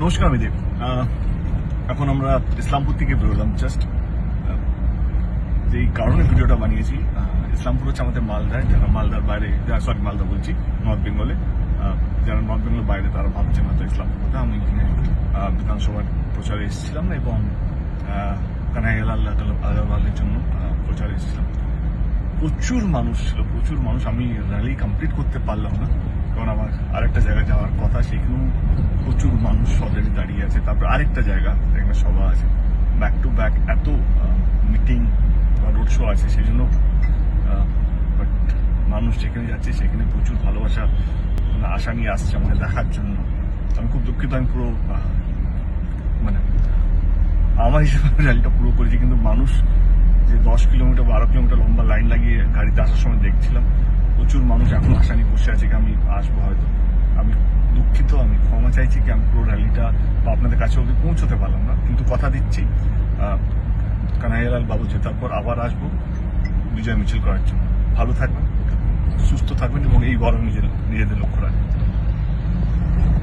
নমস্কার, আমি দেব। এখন আমরা ইসলামপুর থেকে বেরোলাম। জাস্ট যেই কারণে ভিডিওটা বানিয়েছি, ইসলামপুর হচ্ছে আমাদের মালদায়, যারা মালদার বাইরে, মালদা বলছি, নর্থ বেঙ্গলে, যারা নর্থ বেঙ্গলের বাইরে তারা ভাবছেন হয়তো ইসলামপুর কথা। আমি এখানে বিধানসভার প্রচারে এসেছিলাম এবং কানাইয়ালাল আগরওয়ালের জন্য প্রচারে এসেছিলাম। প্রচুর মানুষ ছিল, প্রচুর মানুষ। আমি র্যালি কমপ্লিট করতে পারলাম না, কারণ আমার আরেকটা জায়গায় যাওয়ার কথা, সেখানেও প্রচুর মানুষ অলরেডি দাঁড়িয়ে আছে। তারপর আরেকটা জায়গা, একটা সভা আছে, ব্যাক টু ব্যাক এত মিটিং বা রোড শো আছে, সেই জন্য বাট মানুষ যেখানে যাচ্ছে সেখানে প্রচুর ভালোবাসা, আশা নিয়ে আসছে আমাকে দেখার জন্য। আমি খুব দুঃখিত, আমি পুরো মানে আমার হিসেবে র্যালিটা পুরো করেছি, কিন্তু মানুষ যে 10 কিলোমিটার 12 কিলোমিটার লম্বা লাইন লাগিয়ে গাড়িতে আসার সময় দেখছিলাম, প্রচুর মানুষ এখন আশা নিয়ে বসে আছে কি আমি আসবো হয়তো। আমি দুঃখিত, আমি ক্ষমা চাইছি কি আমি পুরো র্যালিটা বা আপনাদের কাছে অবধি পৌঁছতে পারলাম না, কিন্তু কথা দিচ্ছি কানাইয়ালাল বাবু জেতার পর আবার আসবো বিজয় মিছিল করার জন্য। ভালো থাকবেন, সুস্থ থাকবেন এবং এই গরম নিজেদের লক্ষ্য রাখবেন।